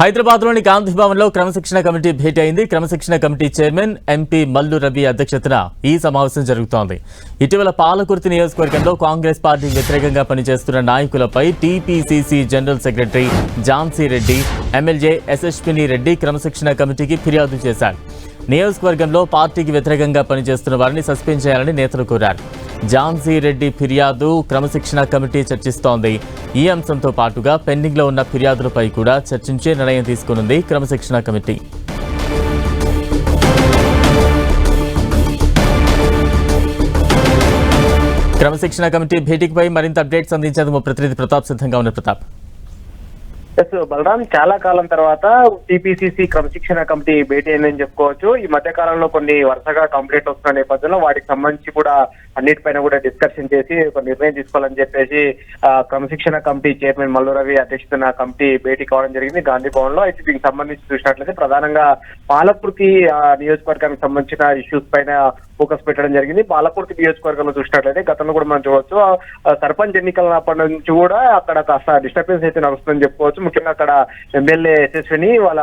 హైదరాబాద్లోని గాంధీ భవన్లో క్రమశిక్షణ కమిటీ భేటీ అయింది. క్రమశిక్షణ committee chairman MP Mallu Ravi అధ్యక్షతన ఈ సమావేశం జరుగుతోంది. ఇటీవల పాలకుర్తి నియోజకవర్గంలో కాంగ్రెస్ పార్టీకి వ్యతిరేకంగా పనిచేస్తున్న నాయకులపై TPCC general secretary Jhansi Reddy, MLA Yashaswini Reddy క్రమశిక్షణ కమిటీకి ఫిర్యాదు చేశారు. నియోజకవర్గంలో పార్టీకి వ్యతిరేకంగా పనిచేస్తున్న వారిని సస్పెండ్ చేయాలని నేతలు కోరారు. ఝాన్సీ రెడ్డి ఫిర్యాదు క్రమశిక్షణ కమిటీ చర్చిస్తోంది. ఈ అంశంతో పాటుగా పెండింగ్లో ఉన్న ఫిర్యాదులపై కూడా చర్చించే నిర్ణయం తీసుకునుంది క్రమశిక్షణ కమిటీ. క్రమశిక్షణ కమిటీ భేటీపై మరింత అప్డేట్స్ అందించేందుకు ప్రతినిధి ప్రతాప్ సిద్ధంగా ఉన్న. ప్రతాప్, బలరాం, చాలా కాలం తర్వాత టీపీసీసీ క్రమశిక్షణ కమిటీ భేటీ అయిందని చెప్పుకోవచ్చు. ఈ మధ్య కాలంలో కొన్ని వరుసగా కంప్లైంట్ వస్తున్న నేపథ్యంలో వాటికి సంబంధించి కూడా అన్నిటిపైన కూడా డిస్కషన్ చేసి ఒక నిర్ణయం తీసుకోవాలని చెప్పేసి క్రమశిక్షణ కమిటీ చైర్మన్ మల్లు రవి అధ్యక్షతన కమిటీ భేటీ కావడం జరిగింది గాంధీ భవన్ లో. అయితే దీనికి సంబంధించి చూసినట్లయితే ప్రధానంగా పాలకుర్తి నియోజకవర్గానికి సంబంధించిన ఇష్యూస్ పైన ఫోకస్ పెట్టడం జరిగింది. పాలకుర్తి నియోజకవర్గంలో చూసినట్లయితే గతంలో కూడా మనం చూడవచ్చు, సర్పంచ్ ఎన్నికలప్పటి నుంచి కూడా అక్కడ కాస్త డిస్టర్బెన్స్ అయితే నడుస్తుందని చెప్పుకోవచ్చు. ముఖ్యంగా అక్కడ ఎమ్మెల్యే యశస్విని వాళ్ళ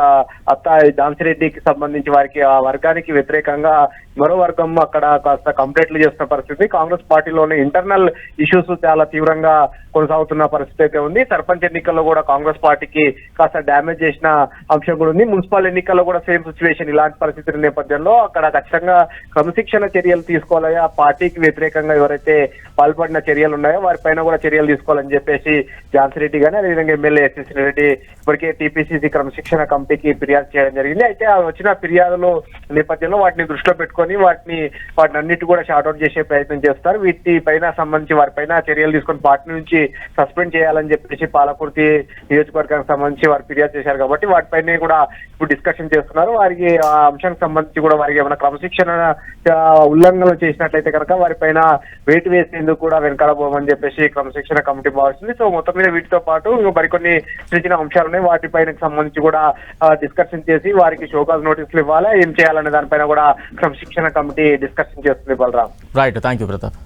అత్త ఝాన్సీ రెడ్డికి సంబంధించి వారికి ఆ వర్గానికి వ్యతిరేకంగా మరో వర్గం అక్కడ కాస్త కంప్లైంట్లు చేస్తున్న పరిస్థితి. కాంగ్రెస్ పార్టీలోని ఇంటర్నల్ ఇష్యూస్ చాలా తీవ్రంగా కొనసాగుతున్న పరిస్థితి అయితే ఉంది. సర్పంచ్ ఎన్నికల్లో కూడా కాంగ్రెస్ పార్టీకి కాస్త డ్యామేజ్ చేసిన అంశం కూడా ఉంది. మున్సిపల్ ఎన్నికల్లో కూడా సేమ్ సిచ్యువేషన్. ఇలాంటి పరిస్థితుల నేపథ్యంలో అక్కడ ఖచ్చితంగా క్రమశిక్షణ చర్యలు తీసుకోవాలి. ఆ పార్టీకి వ్యతిరేకంగా ఎవరైతే పాల్పడిన చర్యలు ఉన్నాయో వారిపైన కూడా చర్యలు తీసుకోవాలని చెప్పేసి ఝాన్సీ రెడ్డి కానీ అదేవిధంగా ఎమ్మెల్యే యశస్విని రెడ్డి ఇప్పటికే టీపీసీసీ క్రమశిక్షణ కమిటీకి ఫిర్యాదు చేయడం జరిగింది. అయితే ఆ వచ్చిన ఫిర్యాదుల నేపథ్యంలో వాటిని దృష్టిలో పెట్టుకొని వాటిని అన్నిటి కూడా షార్ట్అవుట్ చేసే ప్రయత్నం చేస్తారు. వీటి పైన సంబంధించి వారిపైన చర్యలు తీసుకొని పార్టీ నుంచి సస్పెండ్ చేయాలని చెప్పేసి పాలకుర్తి నియోజకవర్గానికి సంబంధించి వారు ఫిర్యాదు చేశారు. కాబట్టి వాటిపైన కూడా ఇప్పుడు డిస్కషన్ చేస్తున్నారు. వారికి ఆ అంశానికి సంబంధించి కూడా వారికి ఏమైనా క్రమశిక్షణ ఉల్లంఘనలు చేసినట్లయితే కనుక వారిపైన వేటు వేసేందుకు కూడా వెనకాలబోమని చెప్పేసి క్రమశిక్షణ కమిటీ భావిస్తుంది. సో మొత్తం మీద వీటితో పాటు మరికొన్ని చిన్న చిన్న అంశాలు ఉన్నాయి. వాటిపైన సంబంధించి కూడా డిస్కషన్ చేసి వారికి షోకాజ్ నోటీసులు ఇవ్వాలి, ఏం చేయాలనే దానిపైన కూడా క్రమశిక్షణ కమిటీ డిస్కషన్ చేస్తుంది. Balaram, right, thank you Pratap.